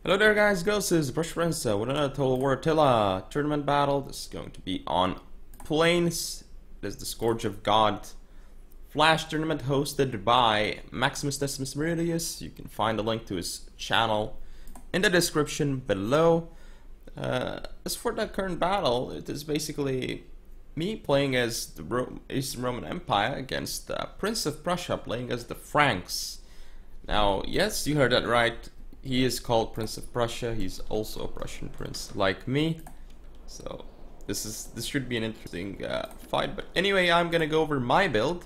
Hello there guys, this is ThePrussianPrince with another Total War Attila tournament battle. This is going to be on Plains. This is the Scourge of God Flash tournament hosted by Maximus Decimus Meridius. You can find the link to his channel in the description below. As for the current battle, it is basically me playing as the Eastern Roman Empire against Prince of Prussia playing as the Franks. Now, yes, you heard that right. He is called Prince of Prussia. He's also a Prussian prince, like me. So this should be an interesting fight. But anyway, I'm gonna go over my build.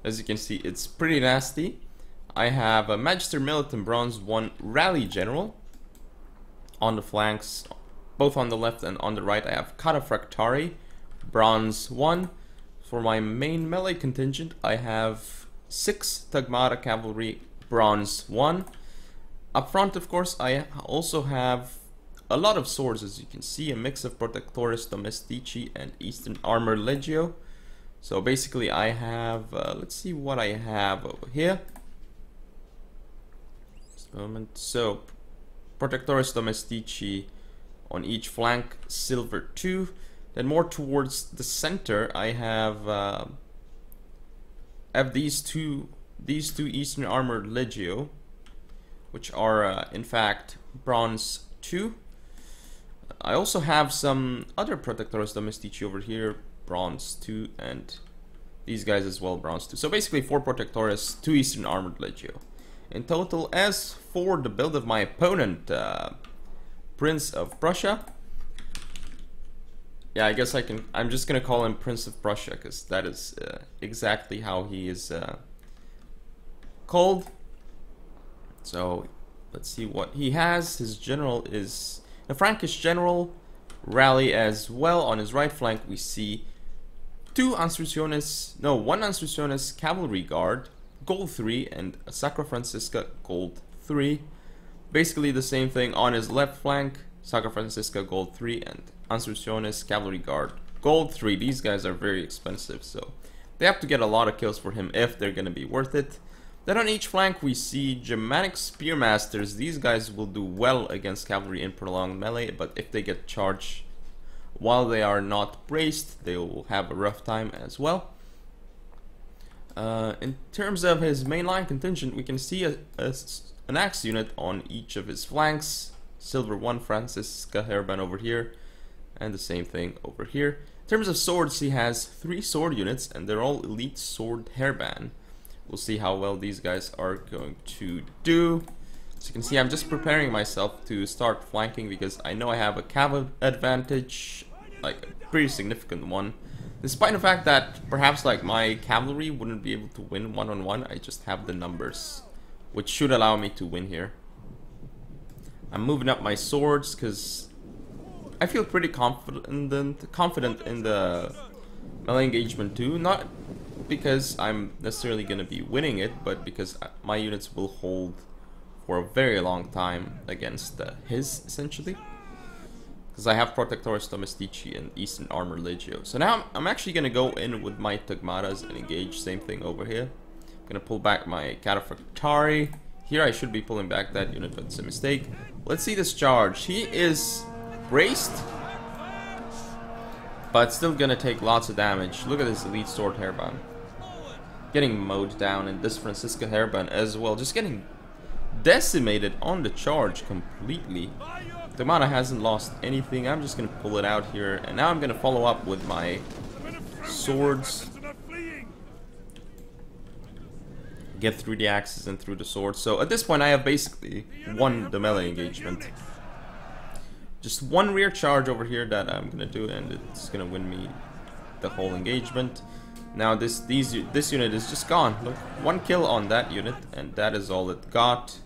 As you can see, it's pretty nasty. I have a Magister Militum Bronze 1 Rally General on the flanks, both on the left and on the right. I have Cataphractari Bronze 1. For my main melee contingent, I have 6 Tagmata Cavalry Bronze 1. Up front, of course, I also have a lot of swords, as you can see, a mix of Protectoris Domestici and Eastern Armor Legio. So basically I have, let's see what I have over here. Just a moment. So, Protectoris Domestici on each flank, silver 2. Then more towards the center, I have these two Eastern Armor Legio, which are in fact bronze 2. I also have some other Protectoris Domestici over here, bronze 2, and these guys as well, bronze 2. So basically 4 Protectoris, 2 Eastern Armored Legio in total. As for the build of my opponent, Prince of Prussia, yeah, I guess I'm just gonna call him Prince of Prussia because that is exactly how he is called. So let's see what he has. His general is a Frankish general rally as well. On his right flank we see one Anstruciones cavalry guard, gold 3, and a Sacra Francisca gold 3. Basically the same thing on his left flank, Sacra Francisca gold 3 and Anstruciones cavalry guard gold 3. These guys are very expensive, so they have to get a lot of kills for him if they're gonna be worth it. Then on each flank we see Germanic Spearmasters. These guys will do well against cavalry in prolonged melee, but if they get charged while they are not braced, they will have a rough time as well. In terms of his mainline contingent, we can see an axe unit on each of his flanks. Silver 1 Francisca Hairband over here, and the same thing over here. In terms of swords, he has 3 sword units, and they're all elite sword hairband. We'll see how well these guys are going to do. As you can see, I'm just preparing myself to start flanking because I know I have a cav advantage, like a pretty significant one. Despite the fact that perhaps like my cavalry wouldn't be able to win one-on-one, I just have the numbers, which should allow me to win here. I'm moving up my swords because I feel pretty confident in the melee engagement too. Not because I'm necessarily going to be winning it, but because my units will hold for a very long time against his, essentially. Because I have Protectoris Domestici and Eastern Armor Legio. So now I'm actually going to go in with my Tagmatas and engage. Same thing over here. I'm going to pull back my Cataphractari. Here I should be pulling back that unit, but it's a mistake. Let's see this charge. He is braced, but still going to take lots of damage. Look at this elite sword hairband. Getting mowed down, and this Francisca hairband as well, just getting decimated on the charge completely. Tagmata hasn't lost anything. I'm just gonna pull it out here, and now I'm gonna follow up with my swords. Get through the axes and through the swords. So at this point I have basically won the melee engagement. Just one rear charge over here that I'm gonna do, and it's gonna win me the whole engagement. Now this unit is just gone. Look, 1 kill on that unit, and that is all it got.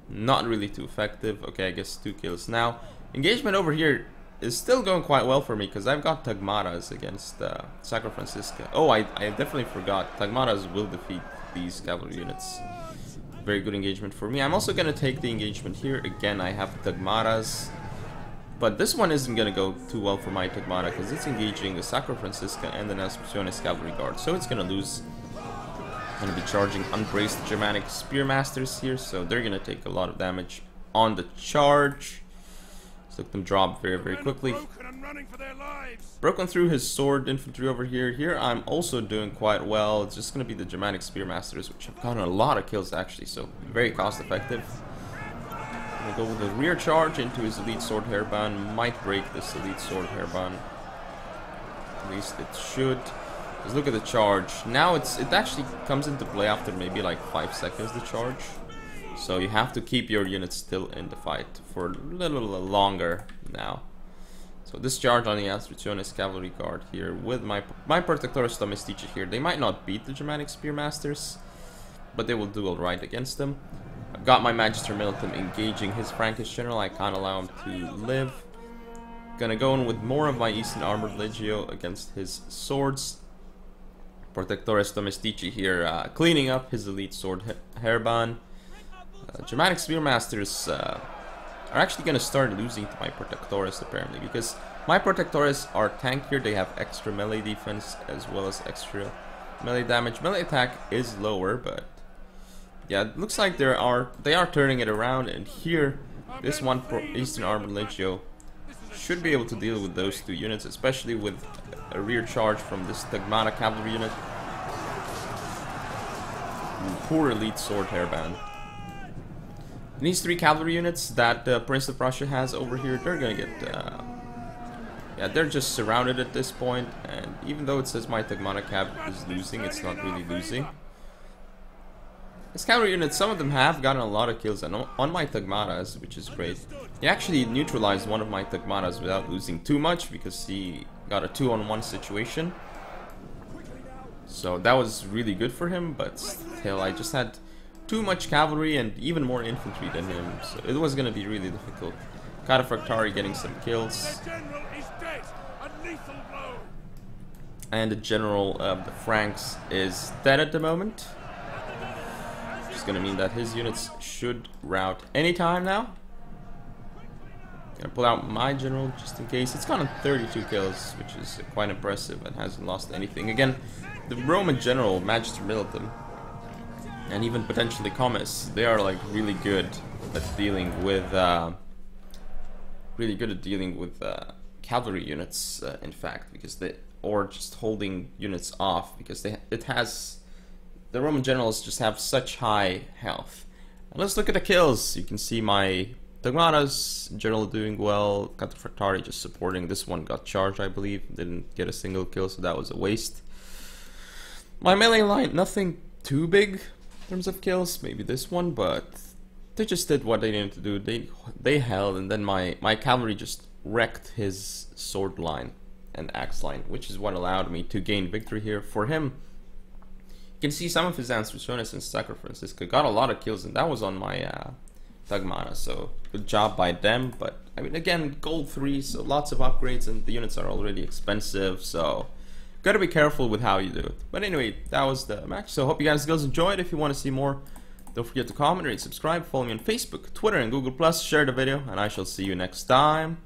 Not really too effective. Okay, I guess 2 kills now. Engagement over here is still going quite well for me because I've got Tagmatas against Sacra Francisca. Oh, I definitely forgot. Tagmatas will defeat these cavalry units. Very good engagement for me. I'm also going to take the engagement here. Again, I have Tagmatas. But this one isn't going to go too well for my Tagmata because it's engaging the Sacra Francisca and the Anstruciones Cavalry Guard. So it's going to lose. I'm going to be charging unbraced Germanic Spearmasters here, so they're going to take a lot of damage. on the charge. Let's look them drop very, very quickly. Broken through his sword infantry over here. Here I'm also doing quite well. It's just going to be the Germanic Spearmasters, which have gotten a lot of kills actually, so very cost effective. I'm going to go with a rear charge into his Elite Sword Hairband. Might break this Elite Sword Hairband. At least it should. Just look at the charge. Now it actually comes into play after maybe like 5 seconds, the charge. So you have to keep your units still in the fight for a little longer now. So this charge on the Ro16 Cavalry Guard here with my Protectores Domestici here. They might not beat the Germanic Spearmasters, but they will do alright against them. I've got my Magister Militum engaging his Frankish General. I can't allow him to live. Gonna go in with more of my Eastern Armored Legio against his swords. Protectores Domestici here cleaning up his Elite Sword Hairband. Germanic Spearmasters are actually going to start losing to my Protectores apparently, because my Protectores are tankier. They have extra melee defense as well as extra melee damage. Melee attack is lower, but yeah, it looks like they are turning it around, and here this one Eastern Armored Legio should be able to deal with those two units, especially with a rear charge from this Tagmata cavalry unit. Poor Elite Sword Hairband. And these 3 cavalry units that Prince of Prussia has over here, they're gonna get yeah, they're just surrounded at this point, and even though it says my Tagmata Cav is losing, it's not really losing. This cavalry unit, some of them have gotten a lot of kills and on my Tagmatas, which is great. He actually neutralized one of my Tagmatas without losing too much, because he got a 2-on-1 situation. So that was really good for him, but still, I just had too much cavalry and even more infantry than him, so it was going to be really difficult. Cataphractari getting some kills. And the general of the Franks is dead at the moment. Which is going to mean that his units should rout anytime now. Gonna pull out my general just in case. It's gotten 32 kills, which is quite impressive and hasn't lost anything. Again, the Roman general, Magister Militum, and even potentially Comes, they are like really good at dealing with cavalry units, in fact, because or just holding units off, because the Roman generals just have such high health. And let's look at the kills. You can see my Tagmatas general doing well. Cataphractari just supporting. This one got charged, I believe, didn't get a single kill, so that was a waste. My melee line, nothing too big in terms of kills, maybe this one, but they just did what they needed to do. They held, and then my cavalry just wrecked his sword line and axe line, which is what allowed me to gain victory here. For him, you can see some of his Anstruciones and Sacro Francisco got a lot of kills, and that was on my Tagmata, so good job by them. But I mean, again, gold 3, so lots of upgrades, and the units are already expensive, so gotta be careful with how you do it. But anyway, that was the match, so hope you guys enjoyed. If you want to see more, don't forget to comment, rate, subscribe, follow me on Facebook, Twitter, and Google+, share the video, and I shall see you next time.